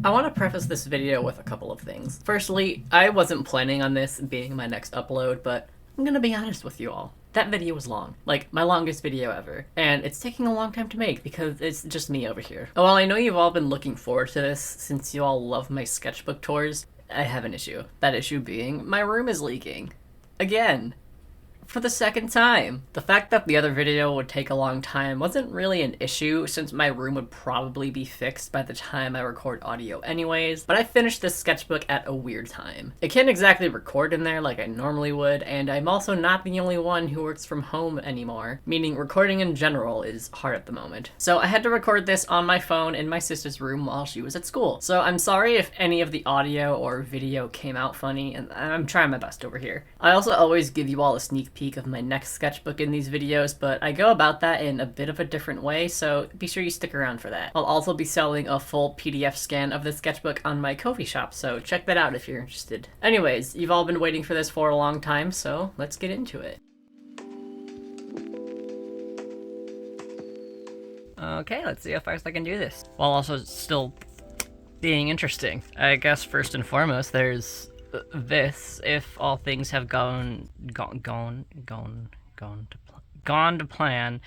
I want to preface this video with a couple of things. Firstly, I wasn't planning on this being my next upload, but I'm gonna be honest with you all. That video was long. Like, my longest video ever. And it's taking a long time to make because it's just me over here. While I know you've all been looking forward to this since you all love my sketchbook tours, I have an issue. That issue being, my room is leaking. Again. For the second time. The fact that the other video would take a long time wasn't really an issue since my room would probably be fixed by the time I record audio anyways, but I finished this sketchbook at a weird time. I can't exactly record in there like I normally would, and I'm also not the only one who works from home anymore, meaning recording in general is hard at the moment. So I had to record this on my phone in my sister's room while she was at school. So I'm sorry if any of the audio or video came out funny, and I'm trying my best over here. I also always give you all a sneak peek of my next sketchbook in these videos, but I go about that in a bit of a different way, so be sure you stick around for that. I'll also be selling a full PDF scan of the sketchbook on my Ko-fi shop, so check that out if you're interested. Anyways, you've all been waiting for this for a long time, so let's get into it. Okay, let's see how fast I can do this, while also still being interesting. I guess first and foremost, there's this, if all things have gone to plan.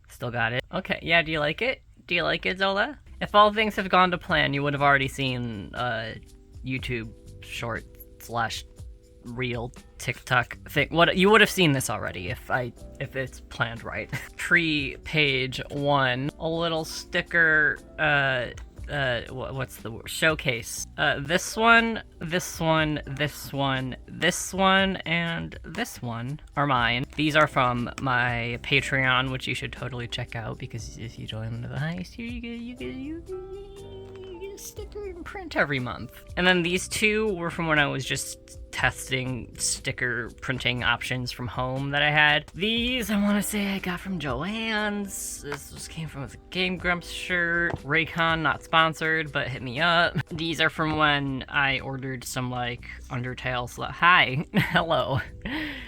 Still got it. Okay, yeah, do you like it? Do you like it, Zola? If all things have gone to plan, you would have already seen YouTube short / real TikTok thing. What, you would have seen this already if it's planned right. Pre-page 1, a little sticker, what's the word? Showcase. This one, this one, this one, this one, and this one are mine. These are from my Patreon, which you should totally check out, because if you join the heist here, you get a sticker and print every month. And then these two were from when I was just testing sticker printing options from home that I had. These, I want to say I got from Joann's. This just came from a Game Grumps shirt. Raycon, not sponsored, but hit me up. These are from when I ordered some, like, Undertale hi, hello.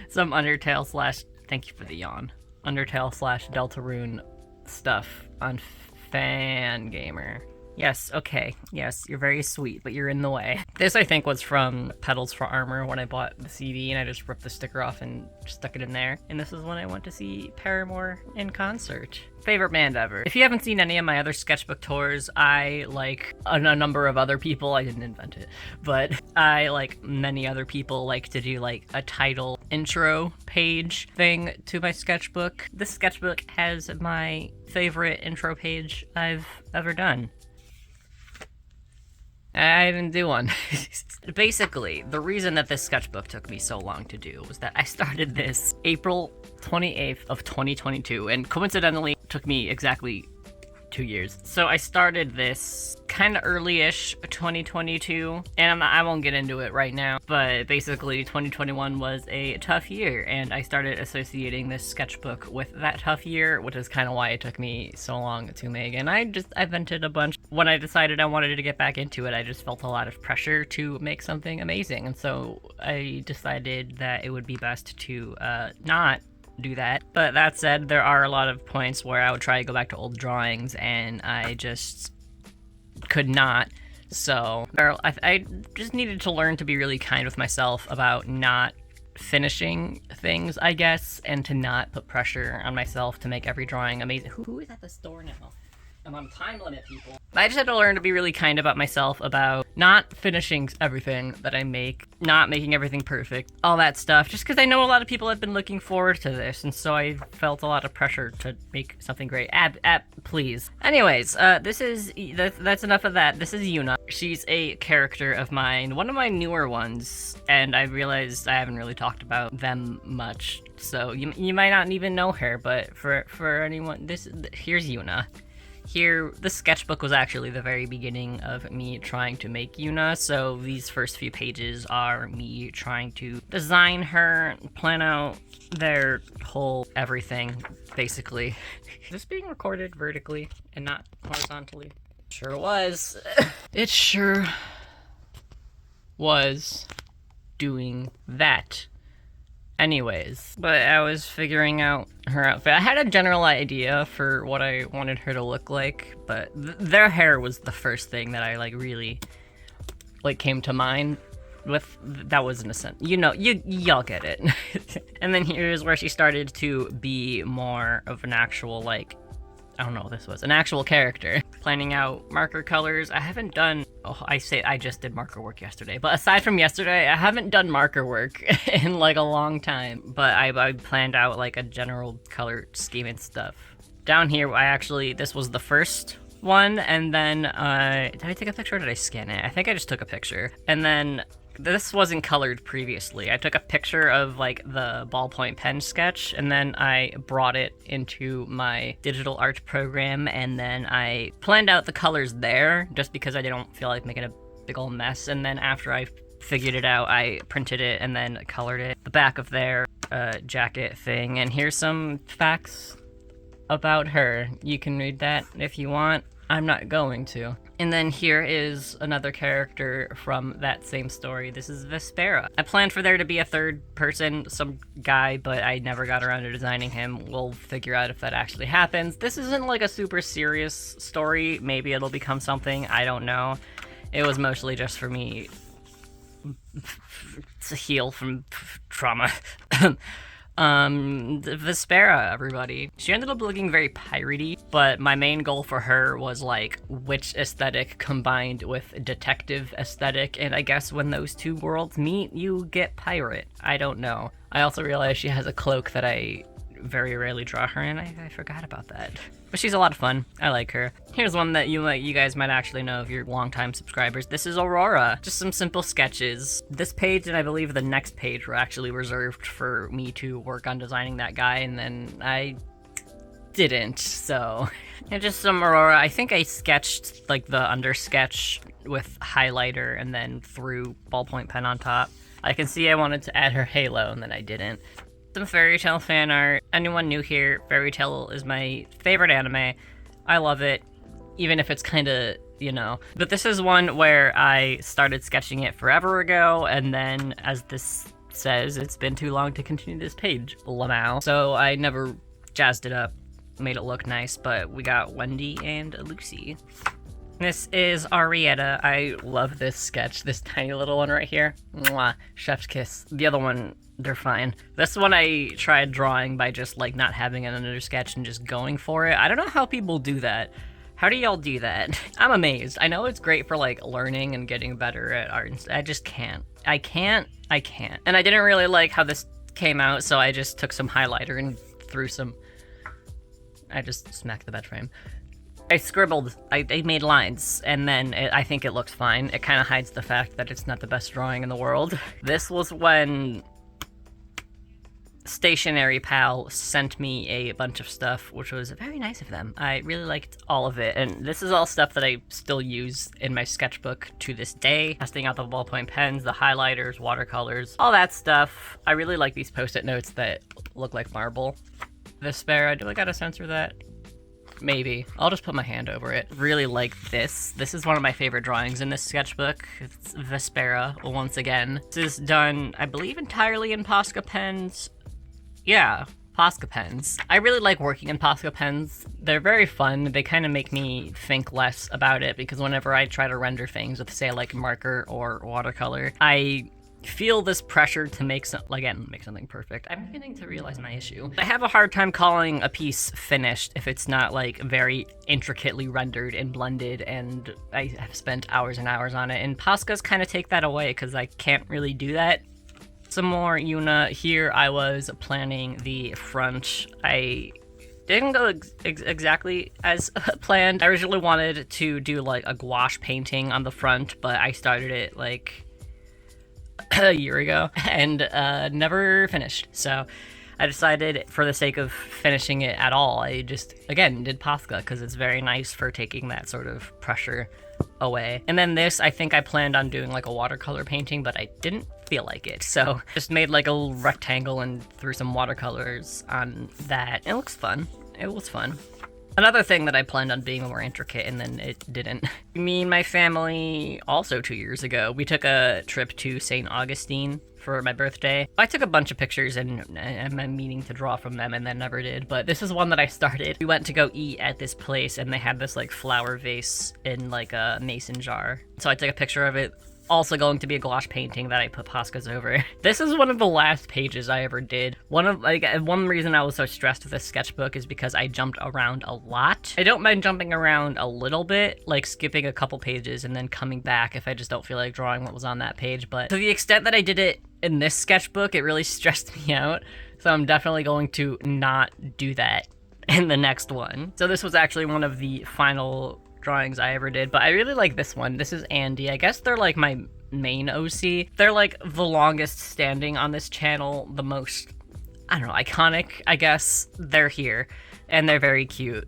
Some Undertale / thank you for the yawn. Undertale / Deltarune stuff on Fangamer. Yes, okay. Yes, you're very sweet, but you're in the way. This, I think, was from Petals for Armor when I bought the CD, and I just ripped the sticker off and stuck it in there. And this is when I went to see Paramore in concert. Favorite band ever. If you haven't seen any of my other sketchbook tours, I, like a number of other people, I didn't invent it, but I, like many other people, like to do like a title intro page thing to my sketchbook. This sketchbook has my favorite intro page I've ever done. I didn't do one. Basically, the reason that this sketchbook took me so long to do was that I started this April 28th of 2022, and coincidentally took me exactly 2 years. So I started this kind of early-ish 2022, and I won't get into it right now, but basically 2021 was a tough year, and I started associating this sketchbook with that tough year, which is kind of why it took me so long to make. And I vented a bunch. When I decided I wanted to get back into it, I just felt a lot of pressure to make something amazing, and so I decided that it would be best to not do that. But that said, there are a lot of points where I would try to go back to old drawings and I just could not. So I just needed to learn to be really kind with myself about not finishing things, I guess, and to not put pressure on myself to make every drawing amazing. Who is at the store now? I'm on time limit, people. I just had to learn to be really kind about myself about not finishing everything that I make, not making everything perfect, all that stuff, just because I know a lot of people have been looking forward to this, and so I felt a lot of pressure to make something great. Please. Anyways, that's enough of that. This is Yuna. She's a character of mine, one of my newer ones, and I realized I haven't really talked about them much, so you might not even know her, but for anyone, here's Yuna. Here, the sketchbook was actually the very beginning of me trying to make Yuna, so these first few pages are me trying to design her, plan out their whole everything, basically. Is this being recorded vertically and not horizontally? Sure was. It sure was doing that. Anyways, but I was figuring out her outfit. I had a general idea for what I wanted her to look like, but their hair was the first thing that I like really like came to mind with. That wasn't a sense, you know, y'all get it. And then here's where she started to be more of an actual, like, I don't know what this was, an actual character. Planning out marker colors. I haven't done, I just did marker work yesterday, but aside from yesterday, I haven't done marker work in like a long time. But I planned out like a general color scheme and stuff. Down here, this was the first one, and then, did I take a picture or did I scan it? I think I just took a picture. And then this wasn't colored previously. I took a picture of like the ballpoint pen sketch, and then I brought it into my digital art program, and then I planned out the colors there just because I didn't feel like making a big old mess. And then after I figured it out, I printed it and then colored it. The back of their jacket thing. And here's some facts about her. You can read that if you want. I'm not going to. And then here is another character from that same story. This is Vespera. I planned for there to be a third person, some guy, but I never got around to designing him. We'll figure out if that actually happens. This isn't like a super serious story. Maybe it'll become something. I don't know. It was mostly just for me to heal from trauma. Vespera, everybody. She ended up looking very piratey, but my main goal for her was like witch aesthetic combined with detective aesthetic, and I guess when those two worlds meet, you get pirate. I don't know. I also realized she has a cloak that I very rarely draw her in. I forgot about that. But she's a lot of fun. I like her. Here's one that you guys might actually know if you're longtime subscribers. This is Aurora. Just some simple sketches. This page and I believe the next page were actually reserved for me to work on designing that guy, and then I didn't, so. And just some Aurora. I think I sketched like the under sketch with highlighter and then threw ballpoint pen on top. I can see I wanted to add her halo and then I didn't. Some Fairy Tail fan art. Anyone new here, Fairy Tail is my favorite anime. I love it, even if it's kind of, you know. But this is one where I started sketching it forever ago, and then, as this says, it's been too long to continue this page, Lamau. So I never jazzed it up, made it look nice, but we got Wendy and Lucy. This is Arietta. I love this sketch, this tiny little one right here. Mwah, chef's kiss. The other one, they're fine. This one I tried drawing by just like not having an under sketch and just going for it. I don't know how people do that. How do y'all do that? I'm amazed. I know it's great for like learning and getting better at art. I just can't. I can't. And I didn't really like how this came out, so I just took some highlighter and threw some... I just smacked the bed frame. I scribbled, I made lines, and then I think it looks fine. It kind of hides the fact that it's not the best drawing in the world. This was when Stationery Pal sent me a bunch of stuff, which was very nice of them. I really liked all of it, and this is all stuff that I still use in my sketchbook to this day. Testing out the ballpoint pens, the highlighters, watercolors, all that stuff. I really like these post-it notes that look like marble. Vespera, do I gotta censor that? Maybe. I'll just put my hand over it. Really like this. This is one of my favorite drawings in this sketchbook. It's Vespera, once again. This is done, I believe, entirely in Posca pens. Yeah, Posca pens. I really like working in Posca pens. They're very fun. They kind of make me think less about it, because whenever I try to render things with, say, like marker or watercolor, I feel this pressure to make something perfect. I'm beginning to realize my issue. I have a hard time calling a piece finished if it's not like very intricately rendered and blended, and I have spent hours and hours on it, and Poscas kind of take that away because I can't really do that. Some more Yuna. Here I was planning the front. I didn't go exactly as planned. I originally wanted to do like a gouache painting on the front, but I started it like a year ago and never finished. So I decided, for the sake of finishing it at all, I just, again, did Posca because it's very nice for taking that sort of pressure away. And then this, I think I planned on doing like a watercolor painting, but I didn't feel like it. So just made like a little rectangle and threw some watercolors on that. It looks fun. It was fun. Another thing that I planned on being more intricate, and then it didn't. Me and my family, also 2 years ago, we took a trip to St. Augustine for my birthday. I took a bunch of pictures and I'm meaning to draw from them and then never did, but this is one that I started. We went to go eat at this place and they had this like flower vase in like a mason jar. So I took a picture of it. Also going to be a gouache painting that I put Poscas over. This is one of the last pages I ever did. One reason I was so stressed with this sketchbook is because I jumped around a lot. I don't mind jumping around a little bit, like skipping a couple pages and then coming back if I just don't feel like drawing what was on that page, but to the extent that I did it in this sketchbook, it really stressed me out. So I'm definitely going to not do that in the next one. So this was actually one of the final drawings I ever did, but I really like this one. This is Andy. I guess they're like my main OC. They're like the longest standing on this channel, the most, I don't know, iconic, I guess. They're here, and they're very cute.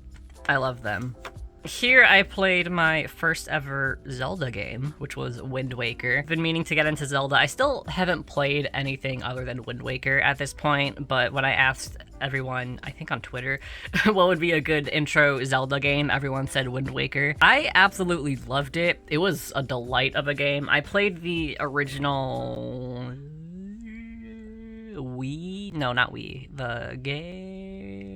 I love them. Here I played my first ever Zelda game, which was Wind Waker. I've been meaning to get into Zelda. I still haven't played anything other than Wind Waker at this point, but when I asked everyone, I think on Twitter, what would be a good intro Zelda game, everyone said Wind Waker. I absolutely loved it. It was a delight of a game. I played the original Wii? No, not Wii. The GameCube.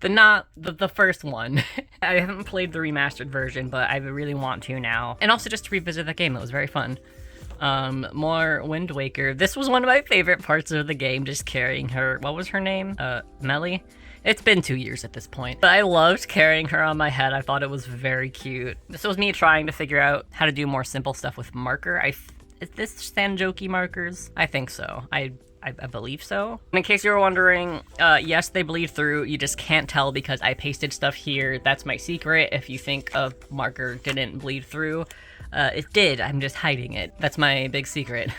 The first one. I haven't played the remastered version, but I really want to now. And also just to revisit that game, it was very fun. More Wind Waker. This was one of my favorite parts of the game, just carrying her. What was her name? Melly? It's been 2 years at this point. But I loved carrying her on my head. I thought it was very cute. This was me trying to figure out how to do more simple stuff with marker. Is this Sanjoki markers? I think so. I believe so. And in case you were wondering, yes, they bleed through. You just can't tell because I pasted stuff here. That's my secret. If you think a marker didn't bleed through, it did. I'm just hiding it. That's my big secret.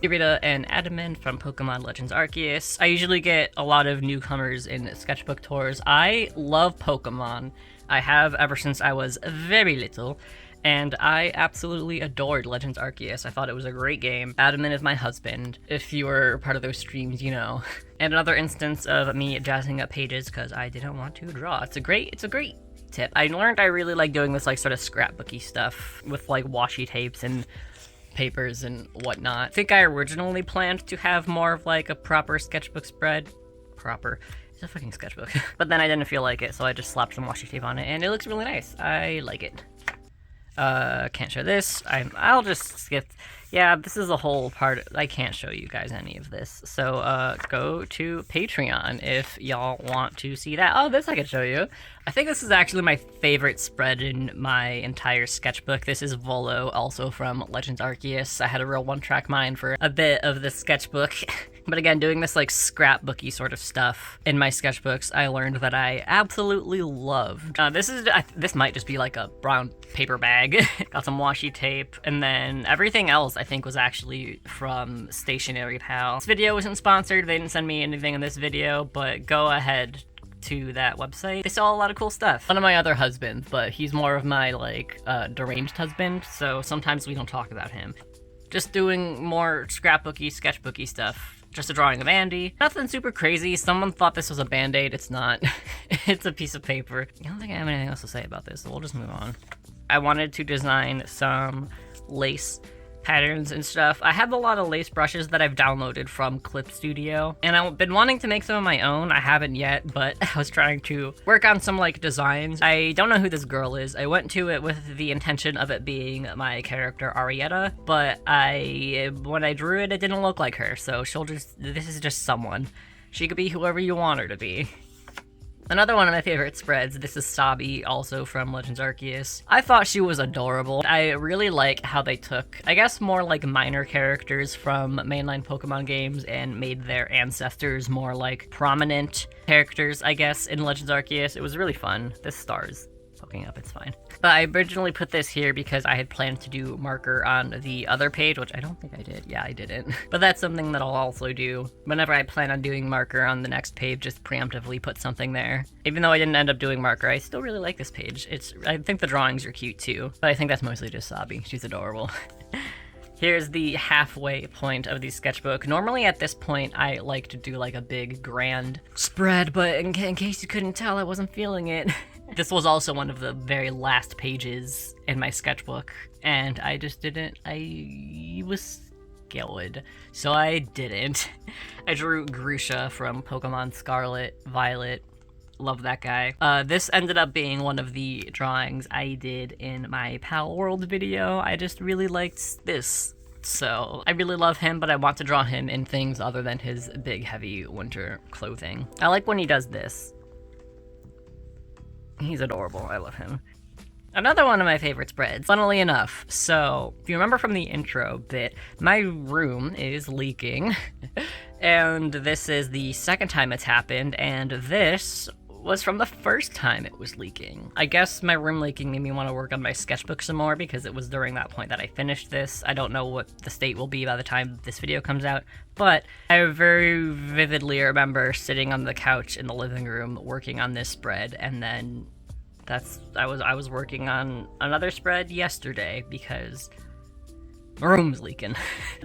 Irida and Adamant from Pokemon Legends Arceus. I usually get a lot of newcomers in sketchbook tours. I love Pokemon. I have ever since I was very little. And I absolutely adored Legends Arceus. I thought it was a great game. Adamant is my husband. If you were part of those streams, you know. And another instance of me jazzing up pages because I didn't want to draw. It's a great tip. I learned I really like doing this like sort of scrapbooky stuff with like washi tapes and papers and whatnot. I think I originally planned to have more of like a proper sketchbook spread. It's a fucking sketchbook. But then I didn't feel like it, so I just slapped some washi tape on it and it looks really nice. I like it. Can't show this. I'll just skip. Yeah, this is a whole part. I can't show you guys any of this. So, go to Patreon if y'all want to see that. Oh, this I can show you. I think this is actually my favorite spread in my entire sketchbook. This is Volo, also from Legends Arceus. I had a real one-track mind for a bit of the sketchbook. But again, doing this like scrapbooky sort of stuff in my sketchbooks, I learned that I absolutely loved. This might just be like a brown paper bag. Got some washi tape, and then everything else I think was actually from Stationery Pal. This video wasn't sponsored. They didn't send me anything in this video, but go ahead to that website. They sell a lot of cool stuff. One of my other husbands, but he's more of my like deranged husband, so sometimes we don't talk about him. Just doing more scrapbooky, sketchbooky stuff. Just a drawing of Andy. Nothing super crazy. Someone thought this was a band-aid. It's not. It's a piece of paper. I don't think I have anything else to say about this, so we'll just move on. I wanted to design some lace patterns and stuff. I have a lot of lace brushes that I've downloaded from Clip Studio, and I've been wanting to make some of my own. I haven't yet, but I was trying to work on some like designs. I don't know who this girl is. I went to it with the intention of it being my character Arietta, but when I drew it, it didn't look like her, so this is just someone. She could be whoever you want her to be. Another one of my favorite spreads, this is Sabi, also from Legends Arceus. I thought she was adorable. I really like how they took, I guess, more like minor characters from mainline Pokemon games and made their ancestors more like prominent characters, I guess, in Legends Arceus. It was really fun. This star is poking up, it's fine. But I originally put this here because I had planned to do marker on the other page, which I don't think I did. Yeah, I didn't. But that's something that I'll also do. Whenever I plan on doing marker on the next page, just preemptively put something there. Even though I didn't end up doing marker, I still really like this page. I think the drawings are cute too, but I think that's mostly just Sabi. She's adorable. Here's the halfway point of the sketchbook. Normally at this point, I like to do like a big grand spread, but in case you couldn't tell, I wasn't feeling it. This was also one of the very last pages in my sketchbook, and I just didn't, I was scared, so I didn't. I drew Grusha from Pokemon Scarlet, Violet. Love that guy. This ended up being one of the drawings I did in my Pal World video. I just really liked this. So I really love him, but I want to draw him in things other than his big, heavy winter clothing. I like when he does this. He's adorable. I love him. Another one of my favorite spreads, funnily enough. So, if you remember from the intro bit, my room is leaking. And this is the second time it's happened, and this was from the first time it was leaking. I guess my room leaking made me want to work on my sketchbook some more because it was during that point that I finished this. I don't know what the state will be by the time this video comes out, but I very vividly remember sitting on the couch in the living room working on this spread, and then I was working on another spread yesterday because my room's leaking.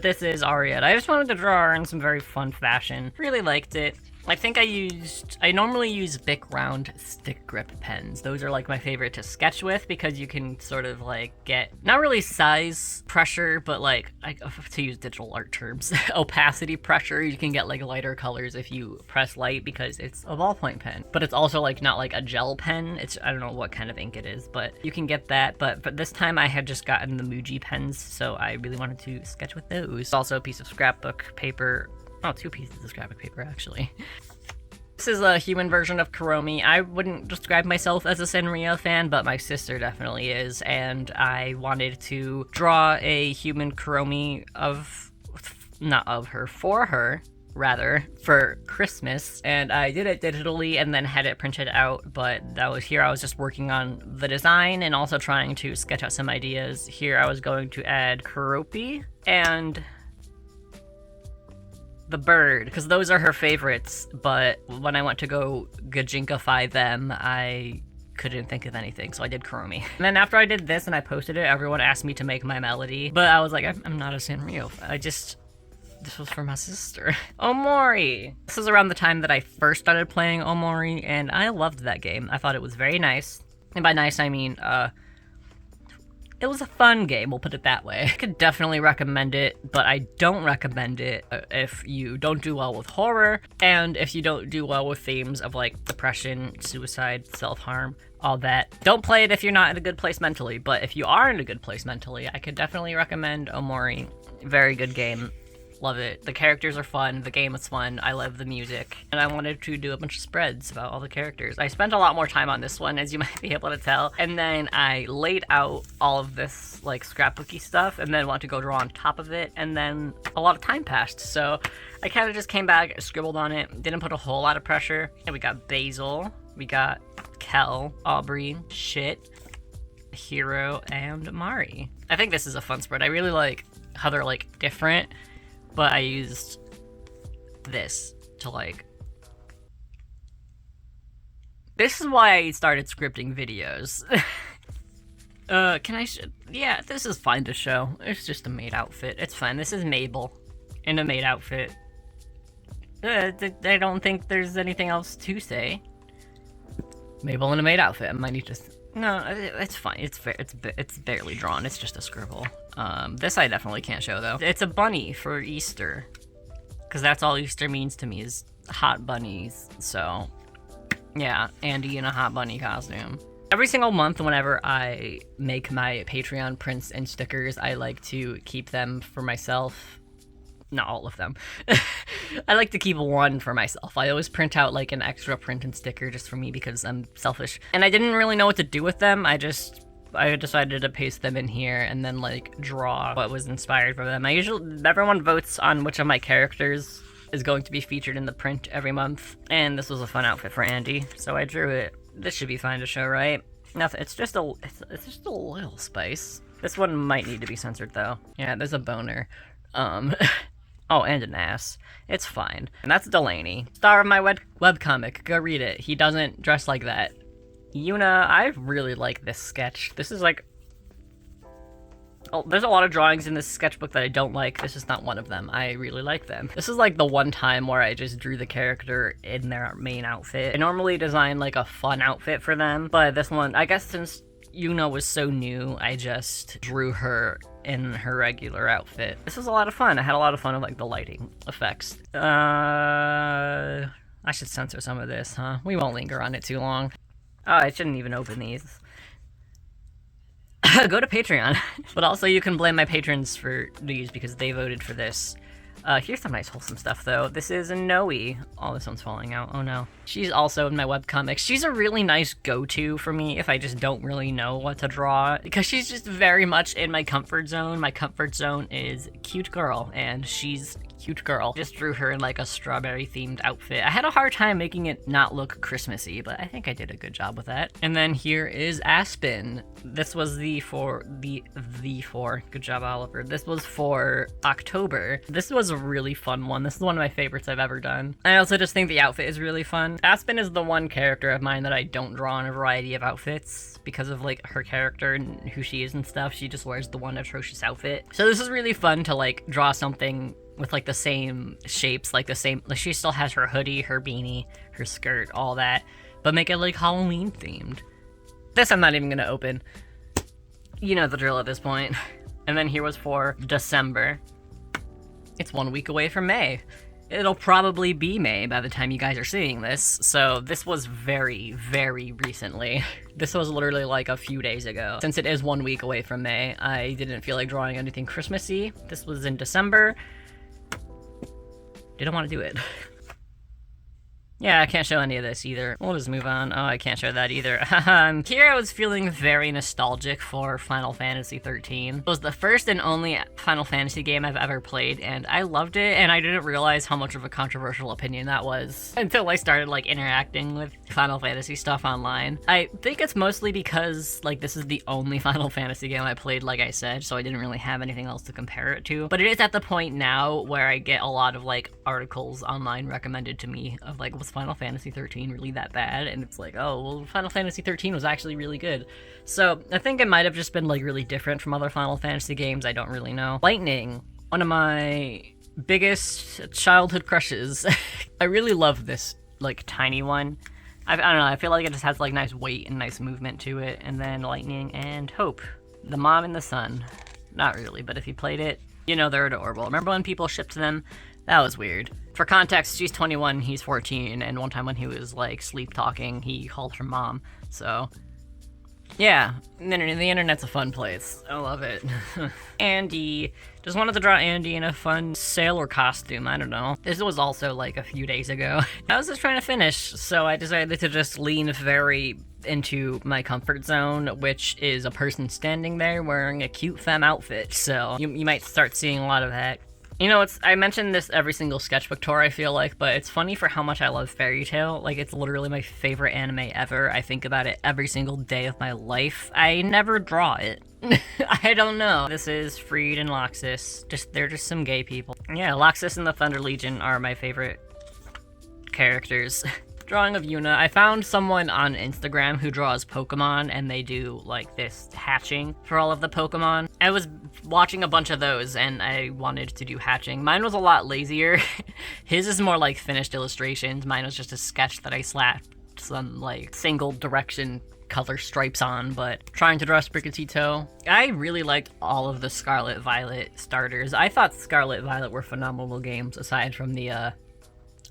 This is Ariette. I just wanted to draw her in some very fun fashion. Really liked it. I think I normally use Bic round stick grip pens. Those are like my favorite to sketch with because you can sort of like get, not really size pressure, but like, to use digital art terms, opacity pressure. You can get like lighter colors if you press light because it's a ballpoint pen. But it's also like not like a gel pen. I don't know what kind of ink it is, but you can get that. But this time I had just gotten the Muji pens, so I really wanted to sketch with those. Also a piece of scrapbook paper. Oh, 2 pieces of scrapbook paper, actually. This is a human version of Kuromi. I wouldn't describe myself as a Sanrio fan, but my sister definitely is, and I wanted to draw a human Kuromi for her, rather, for Christmas, and I did it digitally and then had it printed out, but that was here I was just working on the design and also trying to sketch out some ideas. Here I was going to add Kuropi and the bird, because those are her favorites, but when I went to go gajinkify them, I couldn't think of anything, so I did Kuromi. And then after I did this and I posted it, everyone asked me to make my melody, but I was like, I'm not a Sanrio. This was for my sister. Omori! This is around the time that I first started playing Omori, and I loved that game. I thought it was very nice. And by nice, I mean, it was a fun game, we'll put it that way. I could definitely recommend it, but I don't recommend it if you don't do well with horror, and if you don't do well with themes of like depression, suicide, self-harm, all that. Don't play it if you're not in a good place mentally, but if you are in a good place mentally, I could definitely recommend Omori. Very good game. Love it. The characters are fun, the game is fun, I love the music, and I wanted to do a bunch of spreads about all the characters. I spent a lot more time on this one, as you might be able to tell, and then I laid out all of this like scrapbooky stuff and then wanted to go draw on top of it, and then a lot of time passed, so I kind of just came back, scribbled on it, didn't put a whole lot of pressure. And we got Basil, we got Kel, Aubrey, Shit, Hero, and Mari. I think this is a fun spread. I really like how they're like different, but I used this to like... This is why I started scripting videos. Yeah, this is fine to show. It's just a maid outfit. It's fine. This is Mabel in a maid outfit. I don't think there's anything else to say. Mabel in a maid outfit. I might need to... No, it's fine. It's barely drawn. It's just a scribble. This I definitely can't show though. It's a bunny for Easter, because that's all Easter means to me is hot bunnies. So, yeah, Andy in a hot bunny costume. Every single month, whenever I make my Patreon prints and stickers, I like to keep them for myself. Not all of them. I like to keep one for myself. I always print out like an extra print and sticker just for me because I'm selfish. And I didn't really know what to do with them. I decided to paste them in here and then like draw what was inspired from them. Everyone votes on which of my characters is going to be featured in the print every month. And this was a fun outfit for Andy, so I drew it. This should be fine to show, right? Nothing. It's just a little spice. This one might need to be censored though. Yeah, there's a boner. Oh, and an ass. It's fine. And that's Delaney. Star of my webcomic. Go read it. He doesn't dress like that. Yuna, I really like this sketch. This is like... Oh, there's a lot of drawings in this sketchbook that I don't like. This is not one of them. I really like them. This is like the one time where I just drew the character in their main outfit. I normally design like a fun outfit for them, but this one, I guess since Yuna was so new, I just drew her in her regular outfit. This was a lot of fun. I had a lot of fun with like the lighting effects. I should censor some of this, huh? We won't linger on it too long. Oh, I shouldn't even open these. Go to Patreon. But also you can blame my patrons for these because they voted for this. Here's some nice wholesome stuff though. This is a Noe. Oh, this one's falling out. Oh no. She's also in my webcomics. She's a really nice go-to for me if I just don't really know what to draw, because she's just very much in my comfort zone. My comfort zone is cute girl, and she's cute girl. Just drew her in like a strawberry themed outfit. I had a hard time making it not look Christmassy, but I think I did a good job with that. And then here is Aspen. This was the good job, Oliver. This was for October. This was a really fun one. This is one of my favorites I've ever done. I also just think the outfit is really fun. Aspen is the one character of mine that I don't draw in a variety of outfits because of like her character and who she is and stuff. She just wears the one atrocious outfit. So this is really fun to like draw something with like the same shapes, like she still has her hoodie, her beanie, her skirt, all that, but make it like Halloween themed. This I'm not even gonna open. You know the drill at this point. And then here was for December. It's 1 week away from May. It'll probably be May by the time you guys are seeing this, so this was very, very recently. This was literally like a few days ago. Since it is 1 week away from May, I didn't feel like drawing anything Christmassy. This was in December. Didn't want to do it. Yeah, I can't show any of this either. We'll just move on. Oh, I can't show that either. Here I was feeling very nostalgic for Final Fantasy 13. It was the first and only Final Fantasy game I've ever played, and I loved it, and I didn't realize how much of a controversial opinion that was until I started, like, interacting with Final Fantasy stuff online. I think it's mostly because, like, this is the only Final Fantasy game I played, like I said, so I didn't really have anything else to compare it to. But it is at the point now where I get a lot of, like, articles online recommended to me of, like, was Final Fantasy 13 really that bad? And it's like, oh, well, Final Fantasy 13 was actually really good. So I think it might have just been like really different from other Final Fantasy games. I don't really know. Lightning, one of my biggest childhood crushes. I really love this like tiny one. I don't know, I feel like it just has like nice weight and nice movement to it. And then Lightning and Hope, the mom and the son. Not really, but if you played it, you know they're adorable. Remember when people shipped them? That was weird. For context, she's 21, he's 14, and one time when he was, like, sleep talking, he called her mom, so... Yeah, the internet's a fun place. I love it. Andy. Just wanted to draw Andy in a fun sailor costume, I don't know. This was also, like, a few days ago. I was just trying to finish, so I decided to just lean very into my comfort zone, which is a person standing there wearing a cute femme outfit, so you might start seeing a lot of that. You know, I mention this every single sketchbook tour, I feel like, but it's funny for how much I love Fairy Tail. Like, it's literally my favorite anime ever. I think about it every single day of my life. I never draw it. I don't know. This is Freed and Loxus. They're just some gay people. Yeah, Loxus and the Thunder Legion are my favorite characters. Drawing of Yuna. I found someone on Instagram who draws Pokemon, and they do, like, this hatching for all of the Pokemon. I was watching a bunch of those, and I wanted to do hatching. Mine was a lot lazier. His is more like finished illustrations. Mine was just a sketch that I slapped some, like, single direction color stripes on, but trying to draw Sprigatito. I really liked all of the Scarlet Violet starters. I thought Scarlet Violet were phenomenal games, aside from the,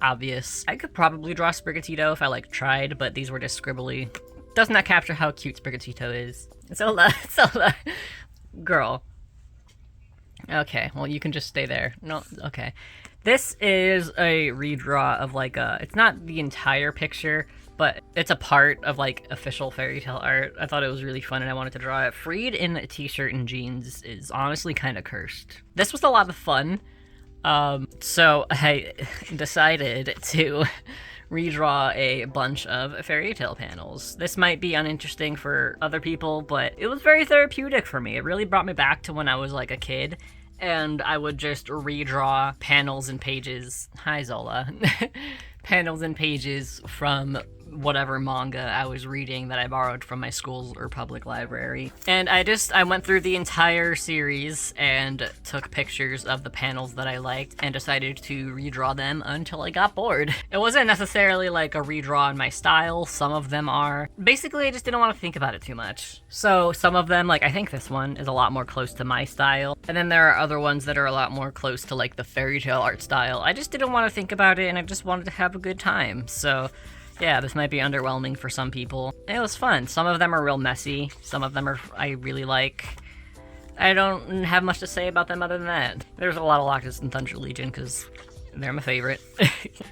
obvious. I could probably draw Sprigatito if I, like, tried, but these were just scribbly. Doesn't that capture how cute Sprigatito is? Zelda. Girl. Okay, well, you can just stay there. No, okay. This is a redraw of, like, it's not the entire picture, but it's a part of, like, official Fairy Tail art. I thought it was really fun, and I wanted to draw it. Freed in a t-shirt and jeans is honestly kind of cursed. This was a lot of fun. So I decided to redraw a bunch of Fairy Tail panels. This might be uninteresting for other people, but it was very therapeutic for me. It really brought me back to when I was like a kid, and I would just redraw panels and pages. Hi, Zola. Panels and pages from whatever manga I was reading that I borrowed from my school or public library. And I went through the entire series and took pictures of the panels that I liked and decided to redraw them until I got bored. It wasn't necessarily like a redraw in my style, some of them are. Basically, I just didn't want to think about it too much. So some of them, like I think this one is a lot more close to my style. And then there are other ones that are a lot more close to like the fairy tale art style. I just didn't want to think about it and I just wanted to have a good time. So yeah, this might be underwhelming for some people. It was fun. Some of them are real messy. Some of them I really like. I don't have much to say about them other than that. There's a lot of Locust and Thunder Legion because they're my favorite.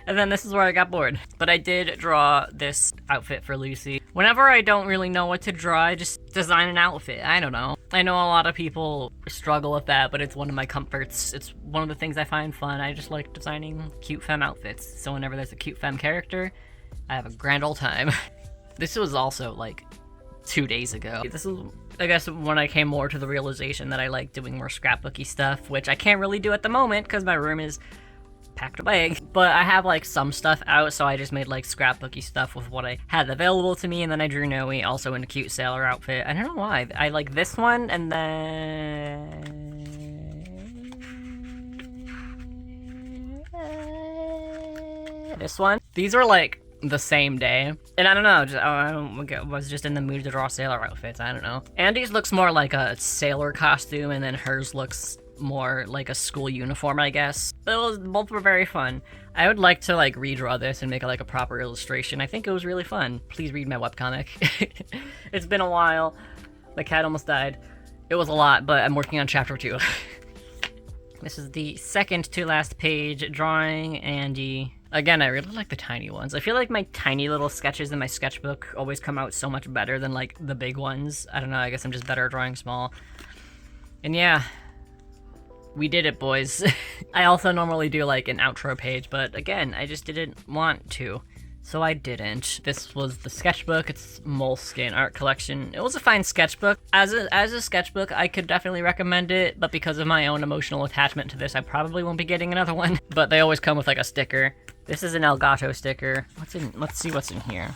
And then this is where I got bored. But I did draw this outfit for Lucy. Whenever I don't really know what to draw, I just design an outfit. I don't know. I know a lot of people struggle with that, but it's one of my comforts. It's one of the things I find fun. I just like designing cute femme outfits. So whenever there's a cute femme character, I have a grand old time. This was also like 2 days ago. This is, I guess, when I came more to the realization that I like doing more scrapbooky stuff, which I can't really do at the moment because my room is packed away. But I have like some stuff out, so I just made like scrapbooky stuff with what I had available to me, and then I drew Noe also in a cute sailor outfit. I don't know why. I like this one, and then this one. These are like the same day. And I don't know, I was just in the mood to draw sailor outfits, I don't know. Andy's looks more like a sailor costume, and then hers looks more like a school uniform, I guess. Both were very fun. I would like to like redraw this and make it like a proper illustration. I think it was really fun. Please read my webcomic. It's been a while. The cat almost died. It was a lot, but I'm working on chapter 2. This is the second to last page, drawing Andy. Again, I really like the tiny ones. I feel like my tiny little sketches in my sketchbook always come out so much better than like the big ones. I don't know, I guess I'm just better at drawing small. And yeah, we did it, boys. I also normally do like an outro page, but again, I just didn't want to. So I didn't. This was the sketchbook. It's Moleskin art collection. It was a fine sketchbook. As a sketchbook, I could definitely recommend it, but because of my own emotional attachment to this, I probably won't be getting another one. But they always come with like a sticker. This is an Elgato sticker. Let's see what's in here.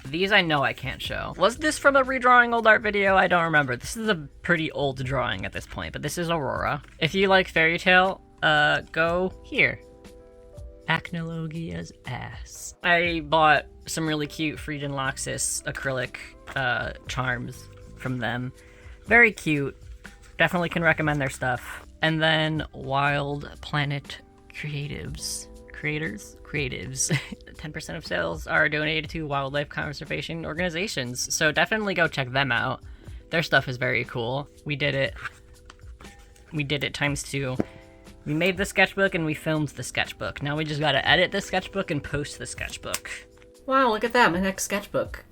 These I know I can't show. Was this from a redrawing old art video? I don't remember. This is a pretty old drawing at this point, but this is Aurora. If you like fairy tale, go here. Acnologia's ass. I bought some really cute Frieden Loxus acrylic charms from them. Very cute. Definitely can recommend their stuff. And then Wild Planet Creatives. 10% of sales are donated to wildlife conservation organizations, so definitely go check them out. Their stuff is very cool. We did it times 2. We made the sketchbook and we filmed the sketchbook. Now we just gotta edit the sketchbook and post the sketchbook. Wow, look at that, my next sketchbook.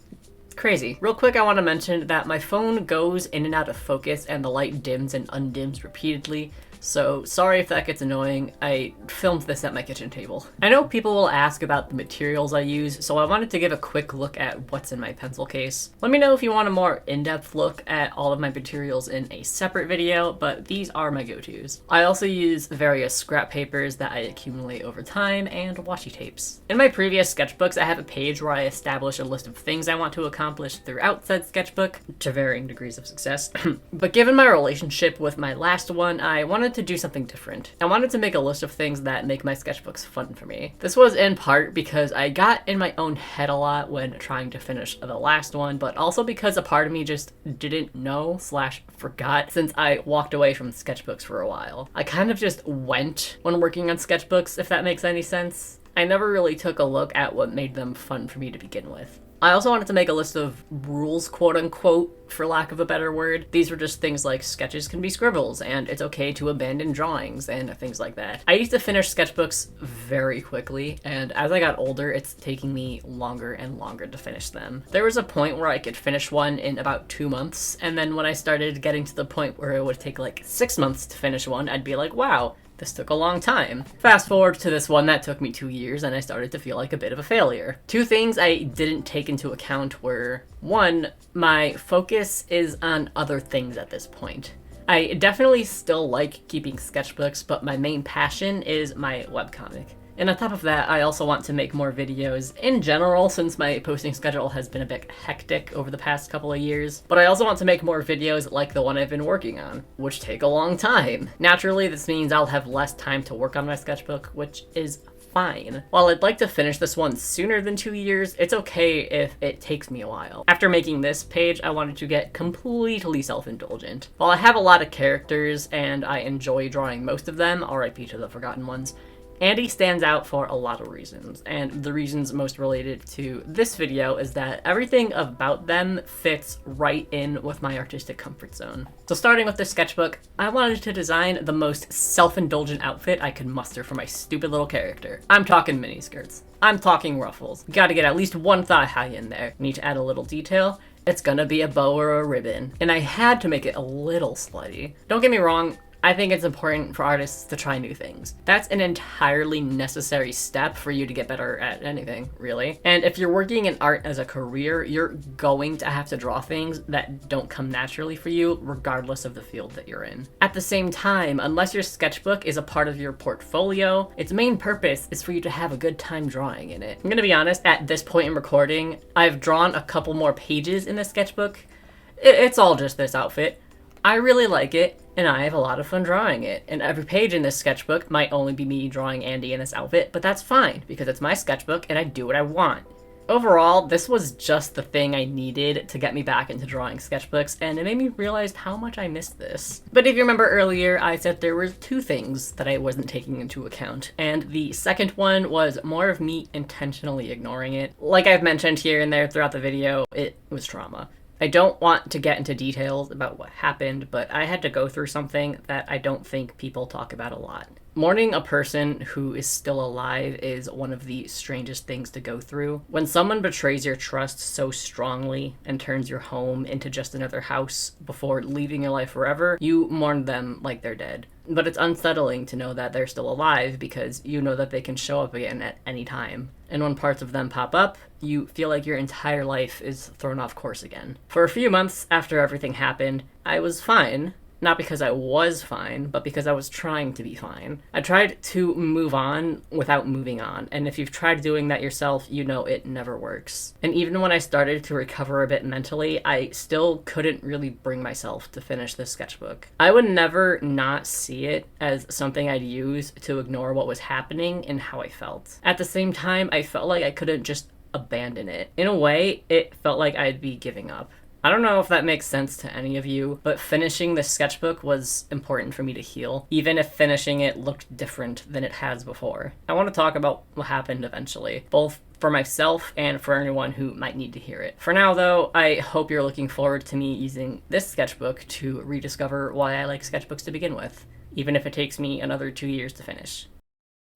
Crazy. Real quick, I want to mention that my phone goes in and out of focus and the light dims and undims repeatedly. So sorry if that gets annoying. I filmed this at my kitchen table. I know people will ask about the materials I use, so I wanted to give a quick look at what's in my pencil case. Let me know if you want a more in-depth look at all of my materials in a separate video, but these are my go-tos. I also use various scrap papers that I accumulate over time and washi tapes. In my previous sketchbooks, I have a page where I establish a list of things I want to accomplish throughout said sketchbook, to varying degrees of success. But given my relationship with my last one, I wanted to do something different. I wanted to make a list of things that make my sketchbooks fun for me. This was in part because I got in my own head a lot when trying to finish the last one, but also because a part of me just didn't know / forgot since I walked away from sketchbooks for a while. I kind of just went when working on sketchbooks, if that makes any sense. I never really took a look at what made them fun for me to begin with. I also wanted to make a list of rules, quote unquote, for lack of a better word. These were just things like sketches can be scribbles, and it's okay to abandon drawings, and things like that. I used to finish sketchbooks very quickly, and as I got older, it's taking me longer and longer to finish them. There was a point where I could finish one in about 2 months, and then when I started getting to the point where it would take like 6 months to finish one, I'd be like, wow, this took a long time. Fast forward to this one that took me 2 years and I started to feel like a bit of a failure. 2 things I didn't take into account were, 1, my focus is on other things at this point. I definitely still like keeping sketchbooks, but my main passion is my webcomic. And on top of that, I also want to make more videos in general since my posting schedule has been a bit hectic over the past couple of years. But I also want to make more videos like the one I've been working on, which take a long time. Naturally, this means I'll have less time to work on my sketchbook, which is fine. While I'd like to finish this one sooner than 2 years, it's okay if it takes me a while. After making this page, I wanted to get completely self-indulgent. While I have a lot of characters and I enjoy drawing most of them, RIP to the forgotten ones, Andy stands out for a lot of reasons, and the reasons most related to this video is that everything about them fits right in with my artistic comfort zone. So starting with this sketchbook, I wanted to design the most self-indulgent outfit I could muster for my stupid little character. I'm talking miniskirts. I'm talking ruffles. Gotta get at least one thigh high in there. Need to add a little detail. It's gonna be a bow or a ribbon. And I had to make it a little slutty. Don't get me wrong, I think it's important for artists to try new things. That's an entirely necessary step for you to get better at anything, really. And if you're working in art as a career, you're going to have to draw things that don't come naturally for you, regardless of the field that you're in. At the same time, unless your sketchbook is a part of your portfolio, its main purpose is for you to have a good time drawing in it. I'm gonna be honest, at this point in recording, I've drawn a couple more pages in the sketchbook. It's all just this outfit. I really like it, and I have a lot of fun drawing it. And every page in this sketchbook might only be me drawing Andy in this outfit, but that's fine, because it's my sketchbook and I do what I want. Overall, this was just the thing I needed to get me back into drawing sketchbooks, and it made me realize how much I missed this. But if you remember earlier, I said there were 2 things that I wasn't taking into account, and the second one was more of me intentionally ignoring it. Like I've mentioned here and there throughout the video, it was trauma. I don't want to get into details about what happened, but I had to go through something that I don't think people talk about a lot. Mourning a person who is still alive is one of the strangest things to go through. When someone betrays your trust so strongly and turns your home into just another house before leaving your life forever, you mourn them like they're dead. But it's unsettling to know that they're still alive because you know that they can show up again at any time. And when parts of them pop up, you feel like your entire life is thrown off course again. For a few months after everything happened, I was fine. Not because I was fine, but because I was trying to be fine. I tried to move on without moving on, and if you've tried doing that yourself, you know it never works. And even when I started to recover a bit mentally, I still couldn't really bring myself to finish this sketchbook. I would never not see it as something I'd use to ignore what was happening and how I felt. At the same time, I felt like I couldn't just abandon it. In a way, it felt like I'd be giving up. I don't know if that makes sense to any of you, but finishing this sketchbook was important for me to heal, even if finishing it looked different than it has before. I want to talk about what happened eventually, both for myself and for anyone who might need to hear it. For now, though, I hope you're looking forward to me using this sketchbook to rediscover why I like sketchbooks to begin with, even if it takes me another 2 years to finish.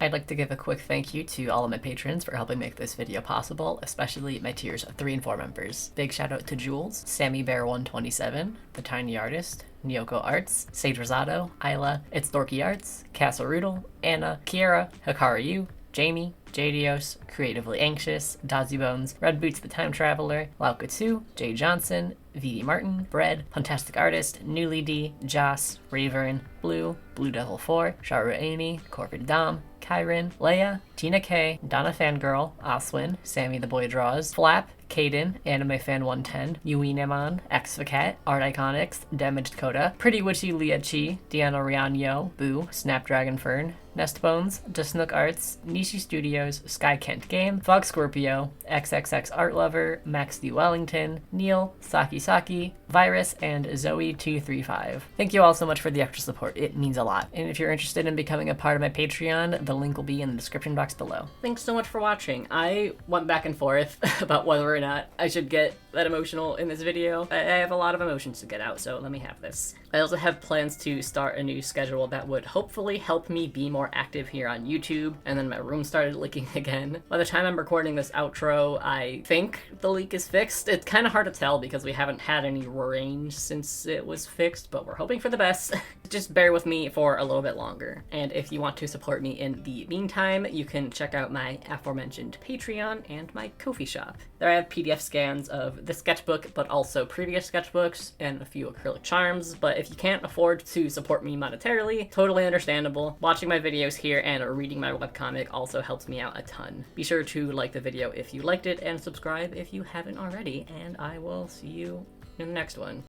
I'd like to give a quick thank you to all of my patrons for helping make this video possible, especially my tiers 3 and 4 members. Big shout out to Jules, Sammy Bear 127, The Tiny Artist, Nyoko Arts, Sage Rosado, Isla, It's Dorky Arts, Castle Roodle, Anna, Kiera, Hikaru Yu, Jamie, JDios, Creatively Anxious, Dazzy Bones, Red Boots the Time Traveler, Laukatsu, Jay Johnson, VD Martin, Bread, Fantastic Artist, Newly D, Joss, Ravern, Blue, Blue Devil 4, Sharu Amy, Corbin Dom, Kyron, Leia, Tina K, Donna Fangirl, Oswin, Sammy the Boy Draws, Flap, Caden, Anime Fan 110, Yuinemon, Xvacat, Art Iconics, Damaged Coda, Pretty Witchy Lia Chi, Deanna Rianyo, Boo, Snapdragon Fern, Nestbones, Desnook Arts, Nishi Studios, Sky Kent Game, Fog Scorpio, XXX Art Lover, Max D. Wellington, Neil, Saki Saki, Virus, and Zoe235. Thank you all so much for the extra support. It means a lot. And if you're interested in becoming a part of my Patreon, the link will be in the description box below. Thanks so much for watching. I went back and forth about whether or not I should get that emotional in this video. I have a lot of emotions to get out, so let me have this. I also have plans to start a new schedule that would hopefully help me be more active here on YouTube, and then my room started leaking again. By the time I'm recording this outro, I think the leak is fixed. It's kind of hard to tell because we haven't had any rain since it was fixed, but we're hoping for the best. Just bear with me for a little bit longer. And if you want to support me in the meantime, you can can check out my aforementioned Patreon and my Ko-fi shop. There I have PDF scans of the sketchbook, but also previous sketchbooks and a few acrylic charms. But if you can't afford to support me monetarily, totally understandable. Watching my videos here and reading my webcomic also helps me out a ton. Be sure to like the video if you liked it and subscribe if you haven't already, and I will see you in the next one.